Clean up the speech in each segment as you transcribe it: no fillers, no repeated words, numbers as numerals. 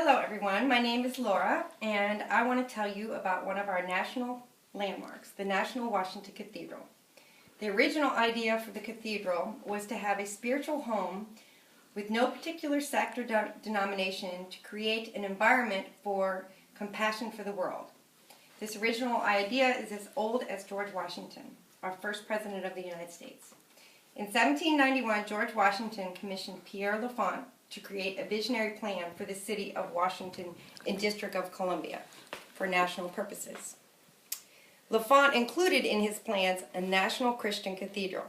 Hello everyone, my name is Laura and I want to tell you about one of our national landmarks, the National Washington Cathedral. The original idea for the cathedral was to have a spiritual home with no particular sect or denomination to create an environment for compassion for the world. This original idea is as old as George Washington, our first president of the United States. In 1791, George Washington commissioned Pierre L'Enfant to create a visionary plan for the city of Washington and District of Columbia for national purposes. L'Enfant included in his plans a national Christian cathedral.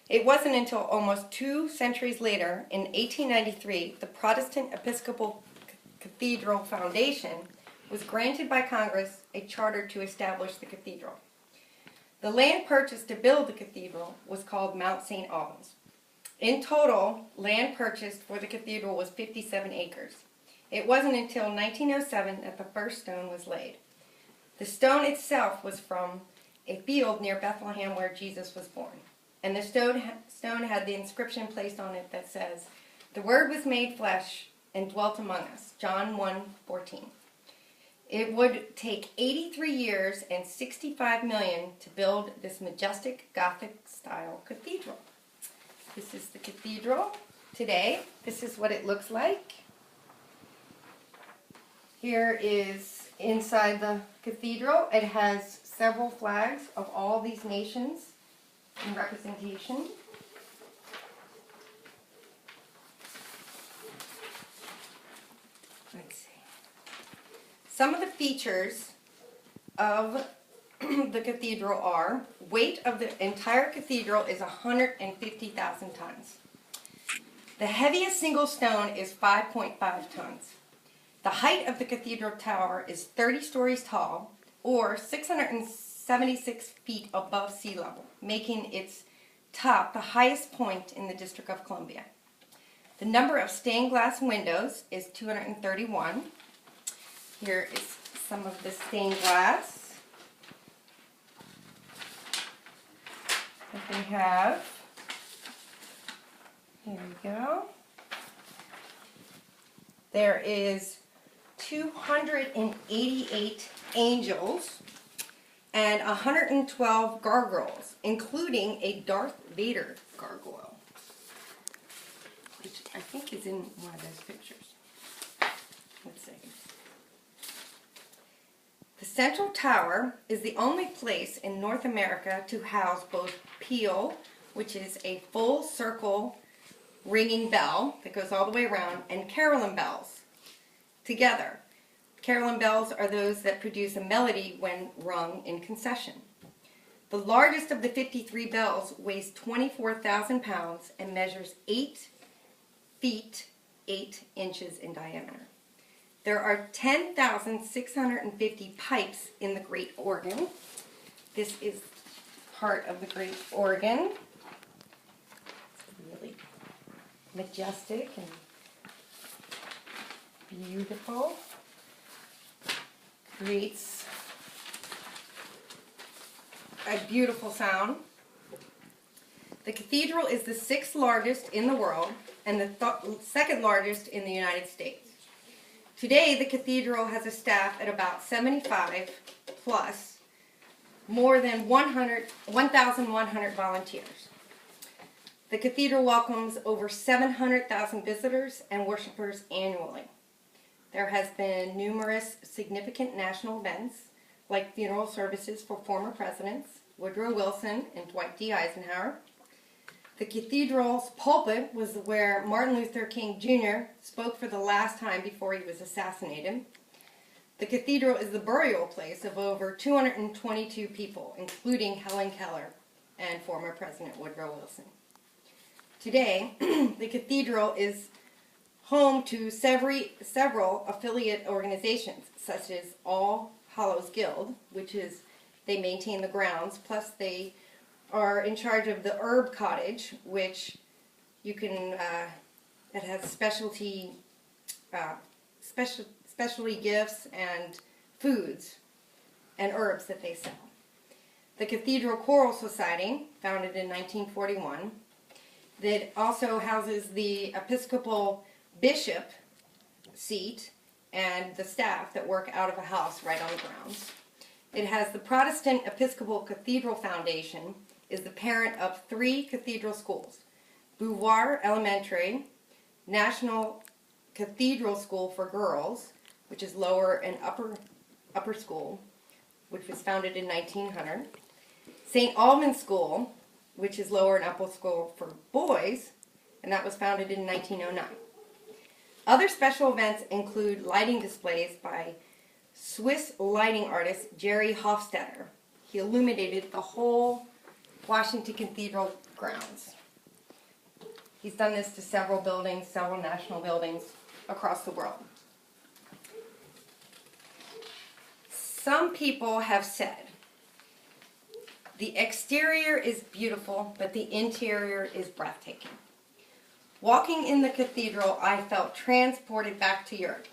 It wasn't until almost 2 centuries later, in 1893, the Protestant Episcopal Cathedral Foundation was granted by Congress a charter to establish the cathedral. The land purchased to build the cathedral was called Mount St. Albans. In total, land purchased for the cathedral was 57 acres. It wasn't until 1907 that the first stone was laid. The stone itself was from a field near Bethlehem where Jesus was born. And the stone had the inscription placed on it that says, "The Word was made flesh and dwelt among us," John 1:14. It would take 83 years and $65 million to build this majestic Gothic-style cathedral. This is the cathedral today. This is what it looks like. Here is inside the cathedral. It has several flags of all these nations in representation. Let's see. Some of the features of the cathedral are: weight of the entire cathedral is 150,000 tons. The heaviest single stone is 5.5 tons. The height of the cathedral tower is 30 stories tall, or 676 feet above sea level, making its top the highest point in the District of Columbia. The number of stained glass windows is 231. Here is some of the stained glass that they have. Here we go. There is 288 angels and 112 gargoyles, including a Darth Vader gargoyle, which I think is in one of those pictures. Let's see. The central tower is the only place in North America to house both peal, which is a full circle ringing bell that goes all the way around, and carillon bells together. Carillon bells are those that produce a melody when rung in concession. The largest of the 53 bells weighs 24,000 pounds and measures 8 feet 8 inches in diameter. There are 10,650 pipes in the great organ. This is part of the great organ. It's really majestic and beautiful. Creates a beautiful sound. The cathedral is the 6th largest in the world and the 2nd largest in the United States. Today, the cathedral has a staff at about 75 plus, more than 1,100 volunteers. The cathedral welcomes over 700,000 visitors and worshipers annually. There has been numerous significant national events, like funeral services for former presidents, Woodrow Wilson and Dwight D. Eisenhower. The cathedral's pulpit was where Martin Luther King Jr. spoke for the last time before he was assassinated. The cathedral is the burial place of over 222 people, including Helen Keller and former President Woodrow Wilson. Today, the cathedral is home to several affiliate organizations, such as All Hallows Guild, which is, they maintain the grounds, plus they are in charge of the Herb Cottage, which you can, that has specialty gifts and foods and herbs that they sell. The Cathedral Choral Society, founded in 1941, that also houses the Episcopal bishop seat and the staff that work out of a house right on the grounds. It has the Protestant Episcopal Cathedral Foundation, is the parent of 3 cathedral schools: Beauvoir Elementary, National Cathedral School for Girls, which is lower and upper school, which was founded in 1900. St. Alban's School, which is lower and upper school for boys, and that was founded in 1909. Other special events include lighting displays by Swiss lighting artist Jerry Hofstetter. He illuminated the whole Washington Cathedral grounds. He's done this to several buildings, several national buildings across the world. Some people have said the exterior is beautiful, but the interior is breathtaking. Walking in the cathedral, I felt transported back to Europe.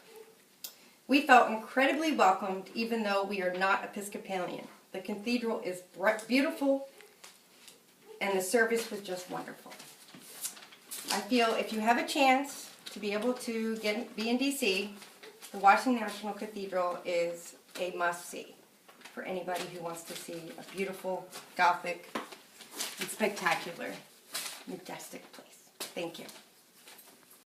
We felt incredibly welcomed, even though we are not Episcopalian. The cathedral is beautiful, and the service was just wonderful. I feel if you have a chance to be able to be in D.C., the Washington National Cathedral is a must-see for anybody who wants to see a beautiful, Gothic, and spectacular, majestic place. Thank you.